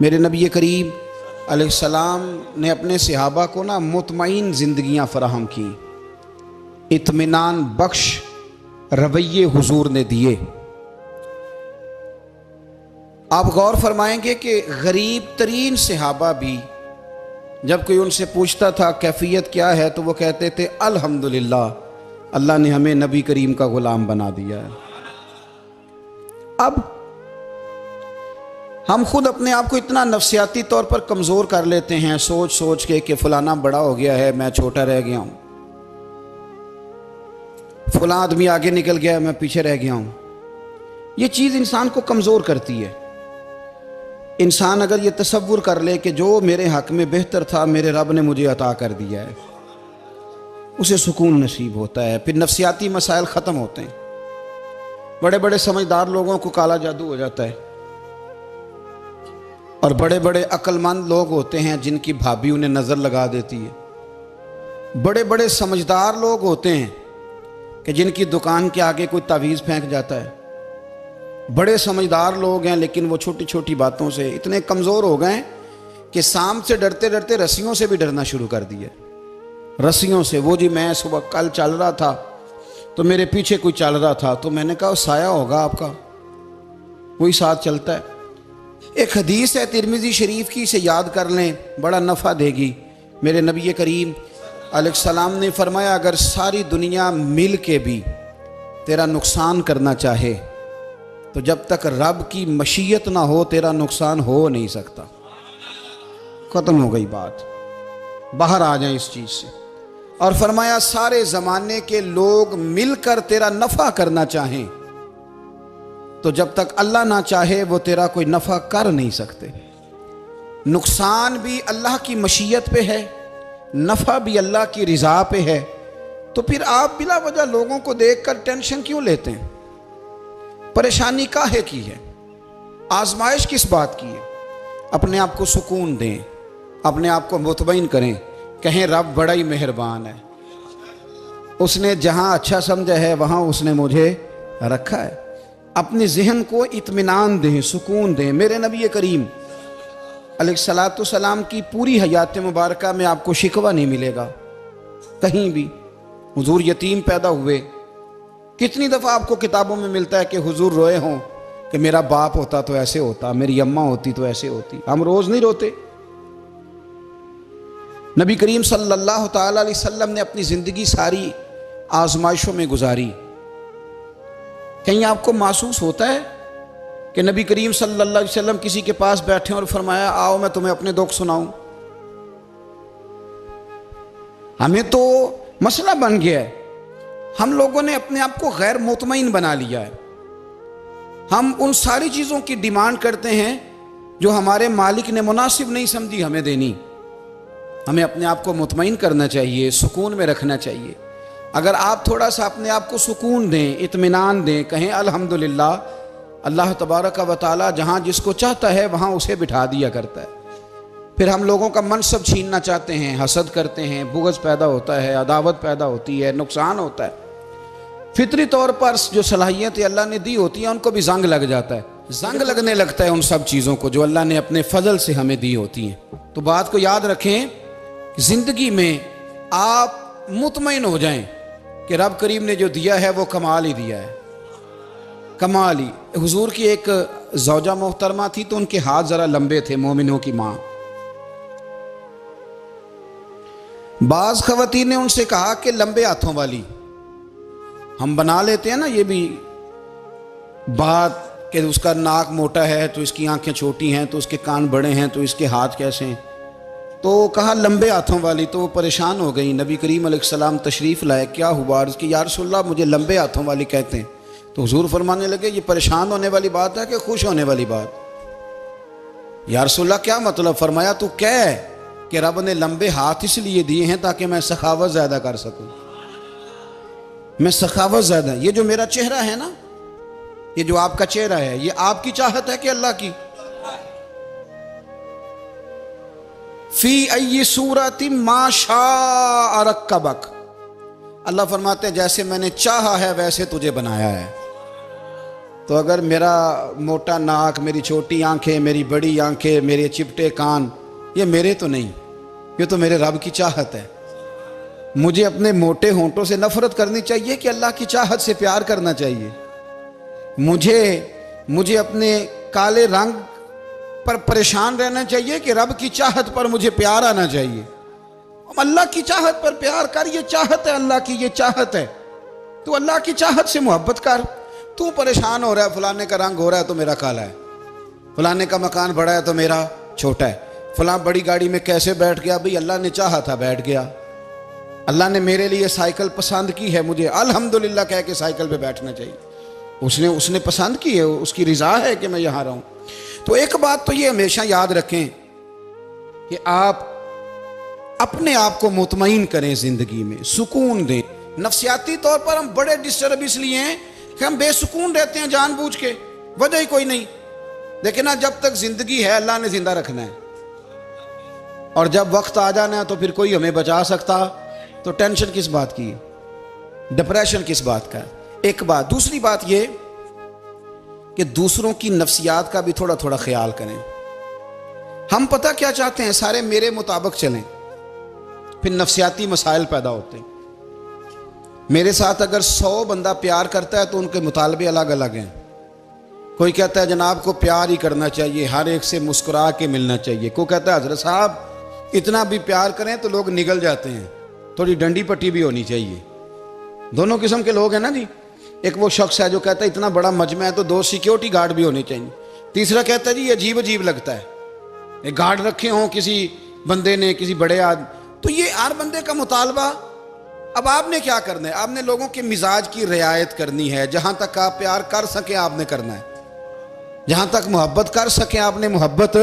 मेरे नबी करीम अलैहिस्सलाम ने अपने सहाबा को ना मुतमईन ज़िंदगियाँ फराहम की, इत्मीनान बख्श रवैये हुजूर ने दिए। आप गौर फरमाएंगे कि गरीब तरीन सहाबा भी जब कोई उनसे पूछता था कैफियत क्या है तो वो कहते थे अल्हम्दुलिल्लाह, अल्लाह ने हमें नबी करीम का गुलाम बना दिया है। अब हम खुद अपने आप को इतना नफ्सियाती तौर पर कमज़ोर कर लेते हैं सोच सोच के कि फलाना बड़ा हो गया है, मैं छोटा रह गया हूँ, फलां आदमी आगे निकल गया है, मैं पीछे रह गया हूँ। ये चीज़ इंसान को कमज़ोर करती है। इंसान अगर ये तसव्वुर कर ले कि जो मेरे हक़ में बेहतर था मेरे रब ने मुझे अता कर दिया है, उसे सुकून नसीब होता है, फिर नफ्सियाती मसाइल ख़त्म होते हैं। बड़े बड़े समझदार लोगों को काला जादू हो जाता है और बड़े बड़े अक्लमंद लोग होते हैं जिनकी भाभी उन्हें नज़र लगा देती है। बड़े बड़े समझदार लोग होते हैं कि जिनकी दुकान के आगे कोई तावीज़ फेंक जाता है। बड़े समझदार लोग हैं लेकिन वो छोटी छोटी बातों से इतने कमज़ोर हो गए कि सांप से डरते डरते रस्सियों से भी डरना शुरू कर दिए। रस्सियों से, वो जी मैं सुबह कल चल रहा था तो मेरे पीछे कोई चल रहा था तो मैंने कहा साया होगा आपका, वही साथ चलता है। एक हदीस है तिरमिज़ी शरीफ की, इसे याद कर लें, बड़ा नफ़ा देगी। मेरे नबी करीम अलैहिस्सलाम ने फरमाया अगर सारी दुनिया मिल के भी तेरा नुकसान करना चाहे तो जब तक रब की मशीयत ना हो तेरा नुकसान हो नहीं सकता। ख़त्म हो गई बात, बाहर आ जाए इस चीज़ से। और फरमाया सारे ज़माने के लोग मिलकर तेरा नफ़ा करना चाहें तो जब तक अल्लाह ना चाहे वो तेरा कोई नफ़ा कर नहीं सकते। नुकसान भी अल्लाह की मशीयत पे है, नफ़ा भी अल्लाह की रिज़ा पे है। तो फिर आप बिला वजह लोगों को देखकर टेंशन क्यों लेते हैं? परेशानी काहे की है? आजमाइश किस बात की है? अपने आप को सुकून दें, अपने आप को मुतमईन करें, कहें रब बड़ा ही मेहरबान है, उसने जहाँ अच्छा समझा है वहाँ उसने मुझे रखा है। अपने जहन को इत्मीनान दें, सुकून दें। मेरे नबी करीम अलैहिस्सलातु सलाम की पूरी हयात मुबारका में आपको शिकवा नहीं मिलेगा कहीं भी। हुजूर यतीम पैदा हुए, कितनी दफ़ा आपको किताबों में मिलता है कि हुजूर रोए हों कि मेरा बाप होता तो ऐसे होता, मेरी अम्मा होती तो ऐसे होती। हम रोज़ नहीं रोते। नबी करीम सल्लल्लाहु ताला अलैहि वसल्लम ने अपनी ज़िंदगी सारी आजमाइशों में गुजारी। कहीं आपको महसूस होता है कि नबी करीम सल्लल्लाहु अलैहि वसल्लम किसी के पास बैठे और फरमाया आओ मैं तुम्हें अपने दुख सुनाऊं? हमें तो मसला बन गया है, हम लोगों ने अपने आप को गैर मुतमईन बना लिया है। हम उन सारी चीज़ों की डिमांड करते हैं जो हमारे मालिक ने मुनासिब नहीं समझी हमें देनी। हमें अपने आप को मुतमईन करना चाहिए, सुकून में रखना चाहिए। अगर आप थोड़ा सा अपने आप को सुकून दें, इत्मीनान दें, कहें अल्हम्दुलिल्लाह, अल्लाह तबारक व तआला जहाँ जिसको चाहता है वहाँ उसे बिठा दिया करता है। फिर हम लोगों का मनसब छीनना चाहते हैं, हसद करते हैं, बुग़्ज़ पैदा होता है, अदावत पैदा होती है, नुकसान होता है। फितरी तौर पर जो सलाहियतें अल्लाह ने दी होती हैं उनको भी जंग लग जाता है, जंग लगने लगता है उन सब चीज़ों को जो अल्लाह ने अपने फजल से हमें दी होती हैं। तो बात को याद रखें, ज़िंदगी में आप मुतमईन हो जाएं कि रब करीम ने जो दिया है वो कमाल ही दिया है, कमाल ही। हुजूर की एक ज़ौजा मोहतरमा थी तो उनके हाथ ज़रा लंबे थे, मोमिनों की माँ। बाज़ ख़वातीन ने उनसे कहा कि लंबे हाथों वाली, हम बना लेते हैं ना ये भी बात कि उसका नाक मोटा है तो इसकी आंखें छोटी हैं, तो उसके कान बड़े हैं तो इसके हाथ कैसे हैं। तो कहा लंबे हाथों वाली, तो वो परेशान हो गई। नबी करीम अलैहिस्सलाम तशरीफ़ लाए, क्या हुआ? अर्ज़ की या रसूलल्लाह मुझे लंबे हाथों वाली कहते हैं। तो हुजूर फरमाने लगे ये परेशान होने वाली बात है कि खुश होने वाली बात? या रसूलल्लाह क्या मतलब? फरमाया तू कह कि रब ने लंबे हाथ इसलिए दिए हैं ताकि मैं सखावत ज़्यादा कर सकूँ, मैं सखावत ज़्यादा। ये जो मेरा चेहरा है ना, ये जो आपका चेहरा है, ये आपकी चाहत है कि अल्लाह की? फी अय्यि सूरतिन मा शाअ रक्कबक, अल्लाह फरमाते हैं जैसे मैंने चाहा है वैसे तुझे बनाया है। तो अगर मेरा मोटा नाक, मेरी छोटी आंखें, मेरी बड़ी आंखें, मेरे चिपटे कान, ये मेरे तो नहीं, ये तो मेरे रब की चाहत है। मुझे अपने मोटे होंठों से नफरत करनी चाहिए कि अल्लाह की चाहत से प्यार करना चाहिए? मुझे अपने काले रंग पर परेशान रहना चाहिए कि रब की चाहत पर मुझे प्यार आना चाहिए? अल्लाह की चाहत पर प्यार कर, ये चाहत है अल्लाह की, ये चाहत है। तू अल्लाह की चाहत से मोहब्बत कर। तू परेशान हो रहा है, फलाने का रंग हो रहा है तो मेरा काला है, फलाने का मकान बड़ा है तो मेरा छोटा है, फलां बड़ी गाड़ी में कैसे बैठ गया? भाई अल्लाह ने चाहा था बैठ गया। अल्लाह ने मेरे लिए साइकिल पसंद की है, मुझे अल्हम्दुलिल्लाह कह के साइकिल पे बैठना चाहिए। उसने पसंद की है, उसकी रिजा है कि मैं यहाँ रहूँ। तो एक बात तो ये हमेशा याद रखें कि आप अपने आप को मुतमईन करें, जिंदगी में सुकून दें। नफ्सियाती तौर पर हम बड़े डिस्टर्ब इसलिए हैं कि हम बेसुकून रहते हैं जानबूझ के, वजह ही कोई नहीं। लेकिन ना, जब तक जिंदगी है अल्लाह ने जिंदा रखना है, और जब वक्त आ जाना है तो फिर कोई हमें बचा सकता, तो टेंशन किस बात की, डिप्रेशन किस बात का? एक बात। दूसरी बात ये कि दूसरों की नफ्सियात का भी थोड़ा थोड़ा ख्याल करें। हम पता क्या चाहते हैं, सारे मेरे मुताबिक चलें, फिर नफ्सियाती मसाइल पैदा होते हैं। मेरे साथ अगर 100 बंदा प्यार करता है तो उनके मुतालबे अलग अलग हैं। कोई कहता है जनाब को प्यार ही करना चाहिए, हर एक से मुस्कुरा के मिलना चाहिए। कोई कहता है हजरत साहब इतना भी प्यार करें तो लोग निगल जाते हैं, थोड़ी डंडी पट्टी भी होनी चाहिए। दोनों किस्म के लोग हैं ना जी। एक वो शख्स है जो कहता है इतना बड़ा मजमा है तो 2 सिक्योरिटी गार्ड भी होने चाहिए। तीसरा कहता है जी अजीब अजीब लगता है, एक गार्ड रखे हों किसी बंदे ने, किसी बड़े आदमी। तो ये हर बंदे का मुतालबा। अब आपने क्या करना है? आपने लोगों के मिजाज की रियायत करनी है। जहां तक आप प्यार कर सके आपने करना है, जहां तक मोहब्बत कर सके आपने मोहब्बत।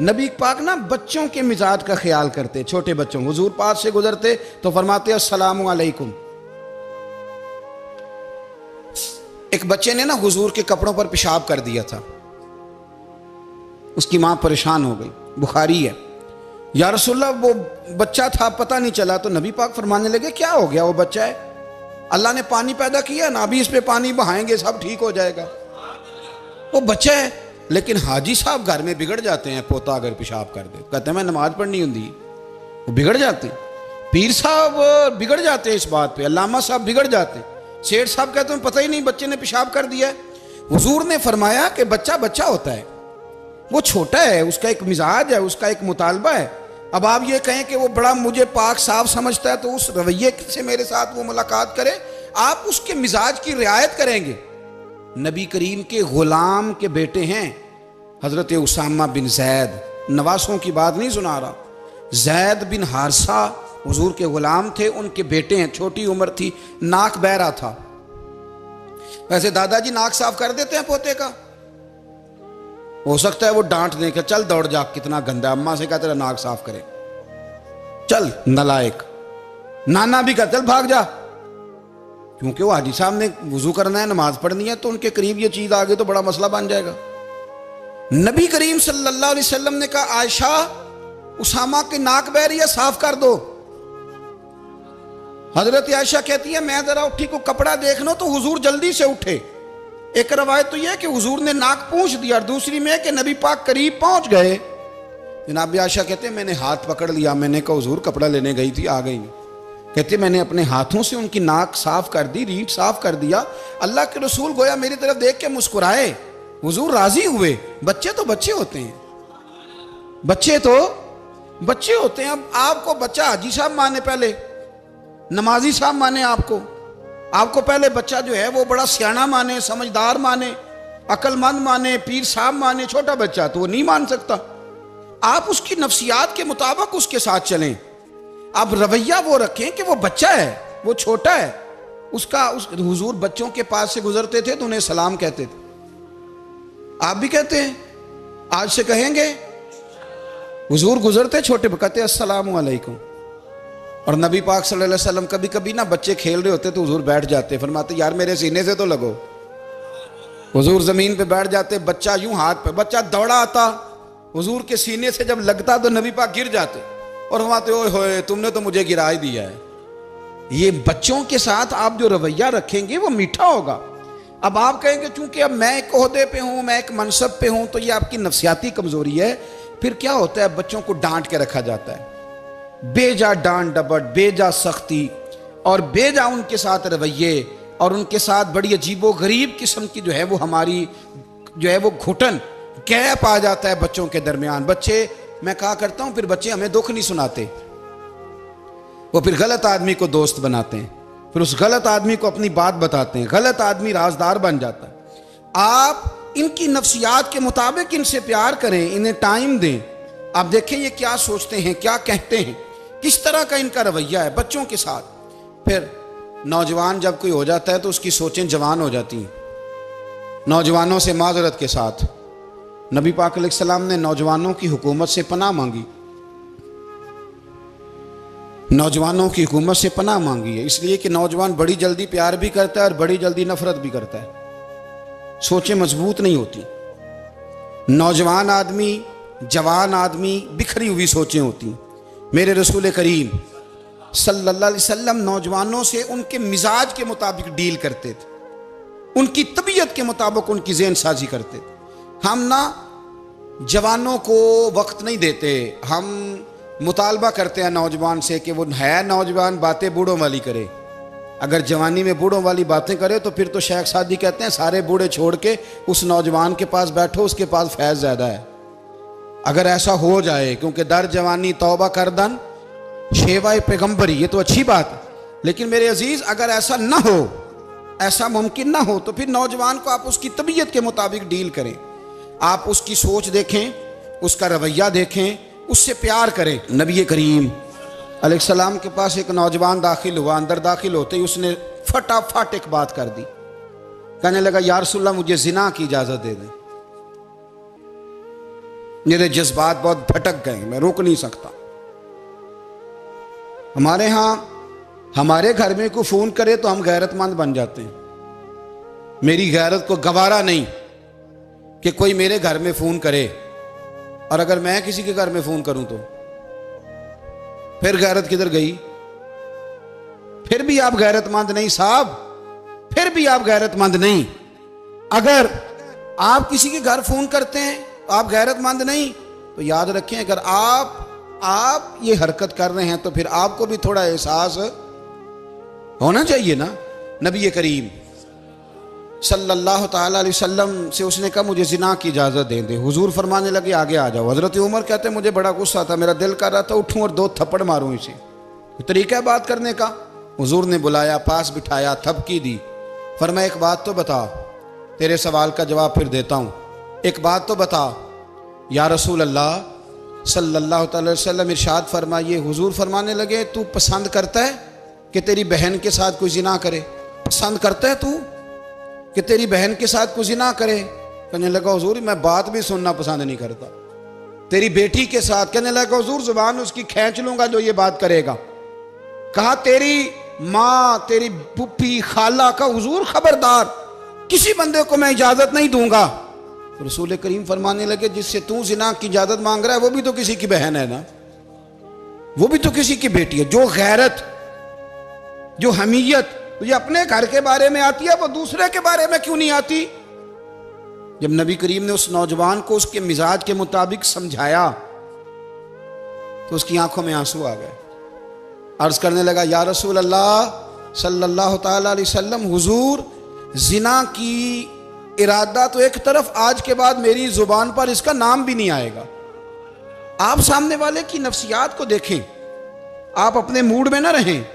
नबी पाक ना बच्चों के मिजाज का ख्याल करते, छोटे बच्चों। हुजूर पास से गुजरते तो फरमाते अस्सलामु अलैकुम। एक बच्चे ने ना हुजूर के कपड़ों पर पेशाब कर दिया था, उसकी मां परेशान हो गई, बुखारी है। या रसूलल्लाह वो बच्चा था, पता नहीं चला। तो नबी पाक फरमाने लगे क्या हो गया, वो बच्चा है, अल्लाह ने पानी पैदा किया ना, अभी इस पे पानी बहाएंगे सब ठीक हो जाएगा। वो बच्चा है। लेकिन हाजी साहब घर में बिगड़ जाते हैं, पोता अगर पेशाब कर दे, कहते हैं मैं नमाज पढ़नी होंगी, वो बिगड़ जाते हैं। पीर साहब बिगड़ जाते हैं इस बात पे, अल्लामा साहब बिगड़ जाते हैं, सेठ साहब कहते हैं पता ही नहीं बच्चे ने पेशाब कर दिया है। हुजूर ने फरमाया कि बच्चा बच्चा होता है, वो छोटा है, उसका एक मिजाज है, उसका एक मुतालबा है। अब आप ये कहें कि वो बड़ा मुझे पाक साफ समझता है तो उस रवैये से मेरे साथ वो मुलाकात करे, आप उसके मिजाज की रियायत करेंगे। नबी करीम के गुलाम के बेटे हैं हजरत उसामा बिन जैद, नवासों की बात नहीं सुना रहा, जैद बिन हारसा हुजूर के गुलाम थे, उनके बेटे हैं। छोटी उम्र थी, नाक बह रहा था। वैसे दादाजी नाक साफ कर देते हैं पोते का, हो सकता है वो डांट दे कि चल दौड़ जा, कितना गंदा, अम्मा से कहा तेरा नाक साफ करे, चल नलायक। नाना भी कहा चल भाग जा, क्योंकि वो हाजी साहब ने वुजू करना है, नमाज पढ़नी है, तो उनके करीब ये चीज आ गई तो बड़ा मसला बन जाएगा। नबी करीम सल्लल्लाहु अलैहि वसल्लम ने कहा आयशा उसामा की नाक बह रही है, साफ कर दो। हजरत आयशा कहती है मैं जरा उठी को कपड़ा देख लो तो हुजूर जल्दी से उठे। एक रवायत तो यह कि हुजूर ने नाक पूंछ दिया, और दूसरी में कि नबी पाक करीब पहुंच गए। जनाब आयशा कहते हैं मैंने हाथ पकड़ लिया, मैंने कहा हुजूर कपड़ा लेने गई थी, आ गई। कहते मैंने अपने हाथों से उनकी नाक साफ कर दी, रीढ़ साफ कर दिया। अल्लाह के रसूल गोया मेरी तरफ देख के मुस्कुराए, हुजूर राजी हुए। बच्चे तो बच्चे होते हैं, बच्चे तो बच्चे होते हैं। अब आपको बच्चा हाजी साहब माने, पहले नमाजी साहब माने, आपको पहले बच्चा जो है वो बड़ा सियाना माने, समझदार माने, अक्लमंद माने, पीर साहब माने। छोटा बच्चा तो वो नहीं मान सकता। आप उसकी नफ्सियात के मुताबिक उसके साथ चलें। आप रवैया वो रखें कि वो बच्चा है, वो छोटा है। हुजूर बच्चों के पास से गुजरते थे तो उन्हें सलाम कहते थे। आप भी कहते हैं, आज से कहेंगे। हुजूर गुजरते छोटे कहते अस्सलामु अलैकुम। और नबी पाक सल्लल्लाहु अलैहि वसल्लम कभी कभी ना बच्चे खेल रहे होते तो हुजूर बैठ जाते, फरमाते यार मेरे सीने से तो लगो। हुजूर जमीन पे बैठ जाते, बच्चा यूं हाथ पे, बच्चा दौड़ा आता, हुजूर के सीने से जब लगता तो नबी पाक गिर जाते और फरमाते ओए होए तुमने तो मुझे गिरा ही दिया है। ये बच्चों के साथ आप जो रवैया रखेंगे वो मीठा होगा। अब आप कहेंगे चूंकि अब मैं एक ओहदे पे हूं, मैं एक मनसब पे हूं, तो ये आपकी नफसियाती कमजोरी है। फिर क्या होता है, बच्चों को डांट के रखा जाता है, बेजा डांट डपट, बेजा सख्ती और बेजा उनके साथ रवैये और उनके साथ बड़ी अजीबो गरीब किस्म की जो है वो हमारी जो है वो घुटन गैप आ जाता है बच्चों के दरमियान। बच्चे, मैं कहा करता हूं, फिर बच्चे हमें दुख नहीं सुनाते, वो फिर गलत आदमी को दोस्त बनाते हैं, फिर उस गलत आदमी को अपनी बात बताते हैं, गलत आदमी राजदार बन जाता है। आप इनकी नफ्सियात के मुताबिक इनसे प्यार करें, इन्हें टाइम दें। आप देखें ये क्या सोचते हैं, क्या कहते हैं, किस तरह का इनका रवैया है बच्चों के साथ। फिर नौजवान जब कोई हो जाता है तो उसकी सोचें जवान हो जाती हैं। नौजवानों से माजरत के साथ नबी पाक अलैहिस्सलाम ने नौजवानों की हुकूमत से पनाह मांगी, नौजवानों की हुकूमत से पनाह मांगी है, इसलिए कि नौजवान बड़ी जल्दी प्यार भी करता है और बड़ी जल्दी नफरत भी करता है। सोचें मजबूत नहीं होती। नौजवान आदमी, जवान आदमी, बिखरी हुई सोचें होती। मेरे रसूल करीम सल्लल्लाहु अलैहि वसल्लम नौजवानों से उनके मिजाज के मुताबिक डील करते थे, उनकी तबीयत के मुताबिक उनकी ज़हन साजी करते थे। हम ना जवानों को वक्त नहीं देते, हम मुतालबा करते हैं नौजवान से कि वो है नौजवान, बातें बूढ़ों वाली करे। अगर जवानी में बूढ़ों वाली बातें करे तो फिर तो शेख सादी कहते हैं सारे बूढ़े छोड़ के उस नौजवान के पास बैठो, उसके पास फैज़ ज़्यादा है। अगर ऐसा हो जाए, क्योंकि दर जवानी तौबा करदन शेवाए पैगम्बरी, ये तो अच्छी बात है, लेकिन मेरे अजीज़ अगर ऐसा ना हो, ऐसा मुमकिन ना हो, तो फिर नौजवान को आप उसकी तबीयत के मुताबिक डील करें। आप उसकी सोच देखें, उसका रवैया देखें, उससे प्यार करें। नबी करीम अलैहिस्सलाम के पास एक नौजवान दाखिल हुआ, अंदर दाखिल होते ही उसने फटाफट एक बात कर दी, कहने लगा या रसूलल्लाह मुझे जिना की इजाज़त दे दें। मेरे जज्बात बहुत भटक गए, मैं रोक नहीं सकता। हमारे यहाँ हमारे घर में कोई फ़ोन करे तो हम गैरतमंद बन जाते हैं। मेरी गैरत को गवारा नहीं कि कोई मेरे घर में फ़ोन करे, और अगर मैं किसी के घर में फ़ोन करूं तो फिर गैरत किधर गई? फिर भी आप गैरतमंद नहीं साहब, फिर भी आप गैरतमंद नहीं। अगर आप किसी के घर फ़ोन करते हैं आप गैरतमंद नहीं, तो याद रखें अगर आप ये हरकत कर रहे हैं तो फिर आपको भी थोड़ा एहसास होना चाहिए ना। नबी करीम सल्लल्लाहु ताला अलैहि वसल्लम से उसने कहा मुझे जिना की इजाज़त दे दे। हुजूर फरमाने लगे आगे आ जाओ। हज़रत उमर कहते हैं मुझे बड़ा गुस्सा था, मेरा दिल कर रहा था उठूं और 2 थप्पड़ मारूं इसे। तरीका है बात करने का। हुजूर ने बुलाया, पास बिठाया, थपकी दी, फरमाया एक बात तो बता, तेरे सवाल का जवाब फिर देता हूँ, एक बात तो बता। या रसूल अल्लाह सल्लल्लाहु अलैहि वसल्लम इरशाद फरमाइए। हुजूर फरमाने लगे तू पसंद करता है कि तेरी बहन के साथ कोई जिना करे? पसंद करता है तू कि तेरी बहन के साथ कोई जिना करे? कहने लगा हुजूर मैं बात भी सुनना पसंद नहीं करता। तेरी बेटी के साथ? कहने लगा हुजूर जुबान उसकी खींच लूंगा जो ये बात करेगा। कहा तेरी माँ, तेरी पुप्पी, खाला का? हुजूर खबरदार, किसी बंदे को मैं इजाजत नहीं दूंगा। तो रसूल करीम फरमाने लगे जिससे तू जिना की इजाजत मांग रहा है वो भी तो किसी की बहन है ना, वो भी तो किसी की बेटी है। जो गैरत, जो हमीयत तुझे अपने घर के बारे में आती है वो दूसरे के बारे में क्यों नहीं आती? जब नबी करीम ने उस नौजवान को उसके मिजाज के मुताबिक समझाया तो उसकी आंखों में आंसू आ गए। अर्ज करने लगा या रसूल अल्लाह सल्लल्लाहु ताला अलैहि वसल्लम, हुजूर जिना की इरादा तो एक तरफ, आज के बाद मेरी जुबान पर इसका नाम भी नहीं आएगा। आप सामने वाले की नफ्सियात को देखें, आप अपने मूड में ना रहें।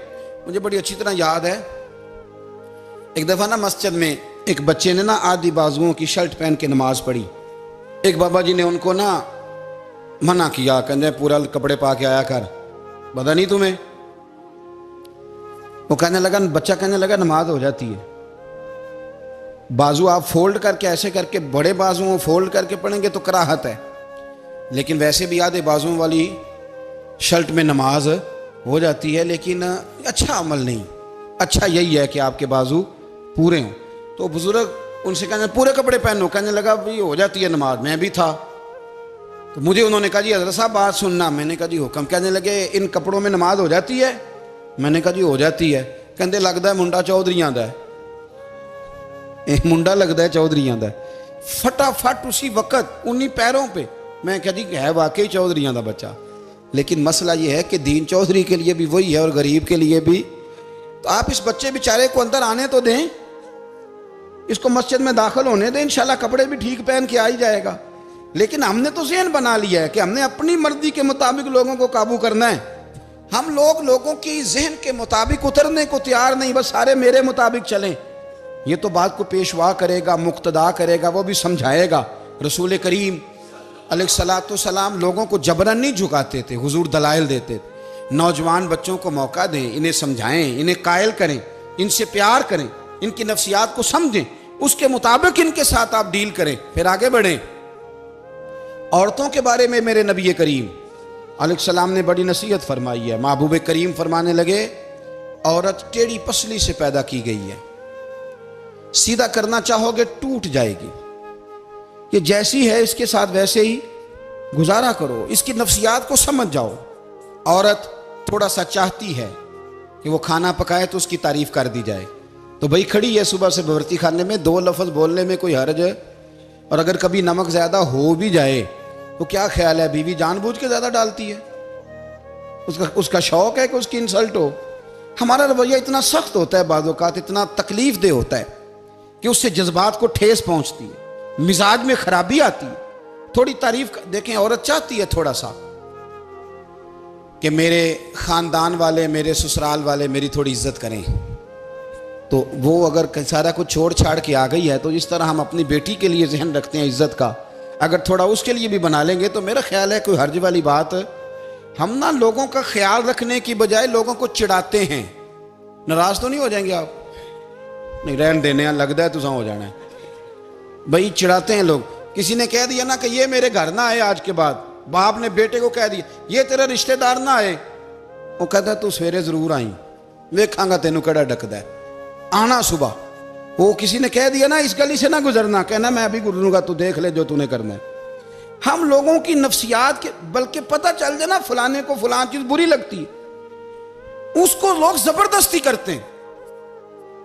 मुझे बड़ी अच्छी तरह याद है एक दफ़ा ना मस्जिद में एक बच्चे ने ना आधी बाजुओं की शर्ट पहन के नमाज पढ़ी। एक बाबा जी ने उनको ना मना किया, कहते पूरा कपड़े पा के आया कर, पता नहीं तुम्हें? वो कहने लगा, बच्चा कहने लगा नमाज हो जाती है, बाजू आप फोल्ड करके ऐसे करके बड़े बाजुओं फोल्ड करके पढ़ेंगे तो कराहत है, लेकिन वैसे भी आधे बाजुओं वाली शर्ट में नमाज हो जाती है, लेकिन अच्छा अमल नहीं। अच्छा यही है कि आपके बाजू पूरे हों। तो बुजुर्ग उनसे कहने पूरे कपड़े पहनो, कहने लगा भाई हो जाती है नमाज, मैं भी था। तो मुझे उन्होंने कहा जी हज़रत साहब बात सुनना। मैंने कहा जी हुक्म। कहने लगे इन कपड़ों में नमाज हो जाती है? मैंने कहा जी हो जाती है। कहते लगता है मुंडा चौधरी आंदा है। मुंडा लगता है चौधरियां का। फटाफट उसी वक्त उन्हीं पैरों पे मैं कहती है वाकई चौधरियां का बच्चा। लेकिन मसला ये है कि दीन चौधरी के लिए भी वही है और गरीब के लिए भी। तो आप इस बच्चे बेचारे को अंदर आने तो दें, इसको मस्जिद में दाखिल होने दें, इंशाल्लाह कपड़े भी ठीक पहन के आ ही जाएगा। लेकिन हमने तो ज़हन बना लिया है कि हमने अपनी मर्जी के मुताबिक लोगों को काबू करना है। हम लोगों की जहन के मुताबिक उतरने को तैयार नहीं, बस सारे मेरे मुताबिक चलें। ये तो बात को पेशवा करेगा, मुक्तदा करेगा, वो भी समझाएगा। रसूल करीम अलैहिस्सलाम लोगों को जबरन नहीं झुकाते थे, हुजूर दलाइल देते थे। नौजवान बच्चों को मौका दें, इन्हें समझाएं, इन्हें कायल करें, इनसे प्यार करें, इनकी नफ्सियात को समझें, उसके मुताबिक इनके साथ आप डील करें, फिर आगे बढ़ें। औरतों के बारे में मेरे नबी करीम अलैहिस्सलाम ने बड़ी नसीहत फरमाई है। महबूब करीम फरमाने लगे, औरत टेढ़ी पसली से पैदा की गई है, सीधा करना चाहोगे टूट जाएगी। ये जैसी है इसके साथ वैसे ही गुजारा करो, इसकी नफ्सियात को समझ जाओ। औरत थोड़ा सा चाहती है कि वो खाना पकाए तो उसकी तारीफ कर दी जाए, तो भाई खड़ी है सुबह से बवर्ती खाने में, दो लफ्ज़ बोलने में कोई हर्ज है। और अगर कभी नमक ज़्यादा हो भी जाए तो क्या ख्याल है, बीवी जानबूझ के ज़्यादा डालती है, उसका शौक है कि उसकी इंसल्ट हो। हमारा रवैया इतना सख्त होता है, बाज़ औक़ात इतना तकलीफ दे होता है कि उससे जज्बात को ठेस पहुँचती है, मिजाज में खराबी आती है। थोड़ी तारीफ देखें, औरत चाहती है थोड़ा सा कि मेरे ख़ानदान वाले, मेरे ससुराल वाले मेरी थोड़ी इज्जत करें, तो वो अगर सारा कुछ छोड़ छाड़ के आ गई है, तो जिस तरह हम अपनी बेटी के लिए जहन रखते हैं इज्जत का, अगर थोड़ा उसके लिए भी बना लेंगे तो मेरा ख्याल है कोई हर्ज वाली बात। हम ना लोगों का ख्याल रखने की बजाय लोगों को चिढ़ाते हैं। नाराज तो नहीं हो जाएंगे आप? नहीं, रहन देने लगता है तुझा हो जाना है भाई, चिढ़ाते हैं लोग। किसी ने कह दिया ना कि ये मेरे घर ना आए आज के बाद, बाप ने बेटे को कह दिया ये तेरा रिश्तेदार ना आए, वो कहता तू सवेरे जरूर आई, वेखांगा तेनू कड़ा डकदा है, आना सुबह। वो किसी ने कह दिया ना इस गली से ना गुजरना, कहना मैं अभी गुजरूंगा, तू देख ले जो तूने करना है। हम लोगों की नफ्सियात के, बल्कि पता चल जाए ना फलाने को फलां चीज बुरी लगती है, उसको लोग जबरदस्ती करते हैं,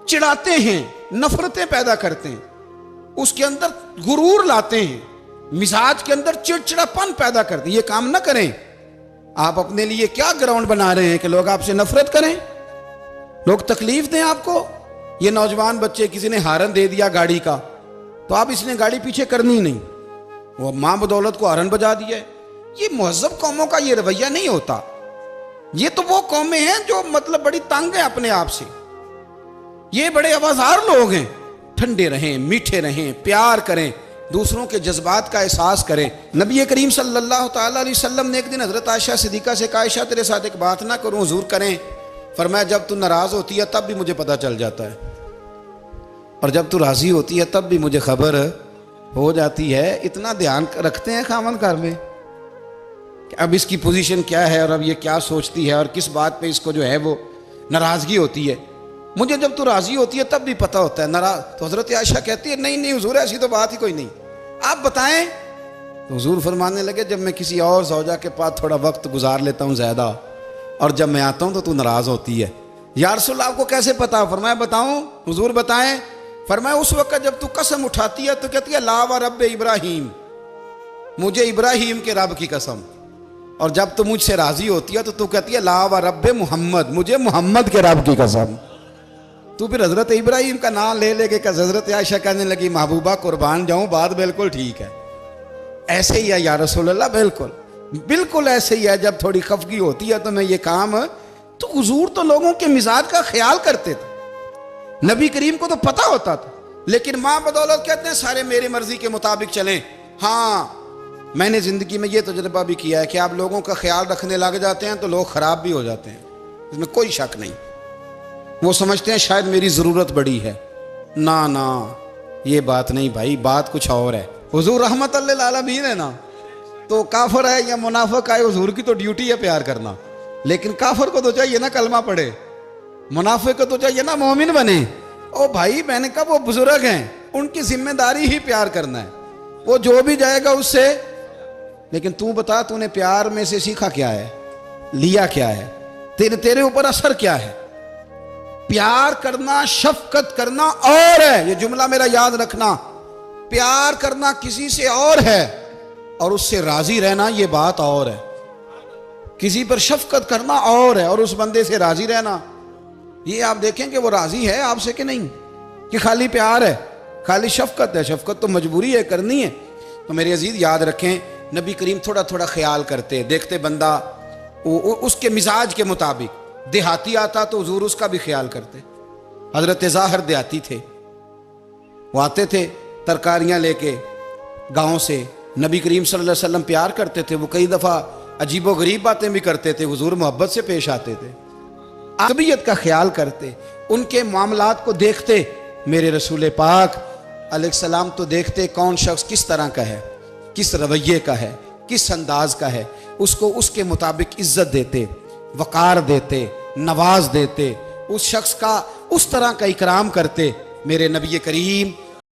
चिढ़ाते हैं, नफरतें पैदा करते हैं, उसके अंदर गुरूर लाते हैं, मिजाज के अंदर चिड़चिड़ापन पैदा करते हैं। ये काम ना करें। आप अपने लिए क्या ग्राउंड बना रहे हैं कि लोग आपसे नफरत करें, लोग तकलीफ दें आपको। ये नौजवान बच्चे, किसी ने हारन दे दिया गाड़ी का, तो आप इसने गाड़ी पीछे करनी नहीं, वो मां बदौलत को हारन बजा दिया है। ये मुहज़्ज़ब कौमों का ये रवैया नहीं होता। ये तो वो कौमें हैं जो मतलब बड़ी तंग है अपने आप से, ये बड़े आवाज़ार लोग हैं। ठंडे रहें, मीठे रहें, प्यार करें, दूसरों के जज्बात का एहसास करें। नबी करीम सल्लल्लाहु ताला अलैहि वसल्लम ने एक दिन हज़रत आयशा सिद्दीक़ा से कहा, आयशा तेरे साथ एक बात ना करूं, हुजूर करें। फरमाया जब तू नाराज़ होती है तब भी मुझे पता चल जाता है, और जब तू राज़ी होती है तब भी मुझे खबर हो जाती है। इतना ध्यान रखते हैं खामन घर में कि अब इसकी पोजीशन क्या है और अब ये क्या सोचती है और किस बात पे इसको जो है वो नाराज़गी होती है। मुझे जब तू राज़ी होती है तब भी पता होता है। नाराज़ तो हज़रत आयशा कहती है नहीं नहीं हुजूर ऐसी तो बात ही कोई नहीं, आप बताएं। तो हुजूर फरमाने लगे जब मैं किसी और ज़ौजा के पास थोड़ा वक्त गुजार लेता हूँ ज़्यादा, और जब मैं आता हूँ तो तू नाराज़ होती है। या रसूल आपको कैसे पता? फरमाया बताऊँ? हुजूर बताएं। फरमाया उस वक्त जब तू कसम उठाती है तो कहती है ला व रब इब्राहीम, मुझे इब्राहीम के रब की कसम। और जब तू मुझसे राज़ी होती है तो तू कहती है ला व रब मोहम्मद, मुझे मोहम्मद के रब की कसम। तू फिर हज़रत इब्राहीम का नाम ले लेके हज़रत आयशा कहने लगी महबूबा कुर्बान जाऊँ, बात बिल्कुल ठीक है, ऐसे ही है या रसूल अल्लाह, बिल्कुल बिल्कुल ऐसे ही है। जब थोड़ी खफगी होती है तो मैं ये काम, तो हुजूर तो लोगों के मिजाज का ख्याल करते थे, नबी करीम को तो पता होता था। लेकिन माँ बदौलत कहते हैं सारे मेरी मर्जी के मुताबिक चलें। हाँ, मैंने ज़िंदगी में ये तजुर्बा भी किया है कि आप लोगों का ख्याल रखने लग जाते हैं तो लोग ख़राब भी हो जाते हैं, इसमें कोई शक नहीं। वो समझते हैं शायद मेरी ज़रूरत बड़ी है। ना ना, ये बात नहीं भाई, बात कुछ और है। हुजूर रहमतुल लिल आलमीन है ना, तो काफिर है या मुनाफिक है, हुजूर की तो ड्यूटी है प्यार करना। लेकिन काफिर को तो चाहिए ना कलमा पढ़े, मुनाफिक को तो चाहिए ना मोमिन बने। ओ भाई मैंने कहा वो बुजुर्ग हैं, उनकी जिम्मेदारी ही प्यार करना है, वो जो भी जाएगा उससे। लेकिन तू बता, तूने प्यार में से सीखा क्या है, लिया क्या है, तेरे ऊपर असर क्या है? प्यार करना, शफकत करना और है, ये जुमला मेरा याद रखना। प्यार करना किसी से और है और उससे राजी रहना ये बात और है। किसी पर शफकत करना और है और उस बंदे से राजी रहना, ये आप देखें कि वो राजी है आपसे कि नहीं, कि खाली प्यार है, खाली शफकत है। शफकत तो मजबूरी है, करनी है। तो मेरे अजीज याद रखें, नबी करीम थोड़ा थोड़ा ख्याल करते, देखते बंदा उसके मिजाज के मुताबिक, देहाती आता तो हुजूर उसका भी ख्याल करते। हजरत ज़ाहिर देहाती थे, वो आते थे तरकारियां लेके गांव से, नबी करीम सल्लल्लाहु अलैहि वसल्लम प्यार करते थे। वो कई दफ़ा अजीबो गरीब बातें भी करते थे, हुजूर मोहब्बत से पेश आते थे, तबीयत का ख्याल करते, उनके मामलात को देखते। मेरे रसूल पाक अलैहिस्सलाम तो देखते कौन शख्स किस तरह का है, किस रवैये का है, किस अंदाज का है, उसको उसके मुताबिक इज्जत देते, वक़ार देते, नवाज देते, उस शख्स का उस तरह का इकराम करते। मेरे नबी करीम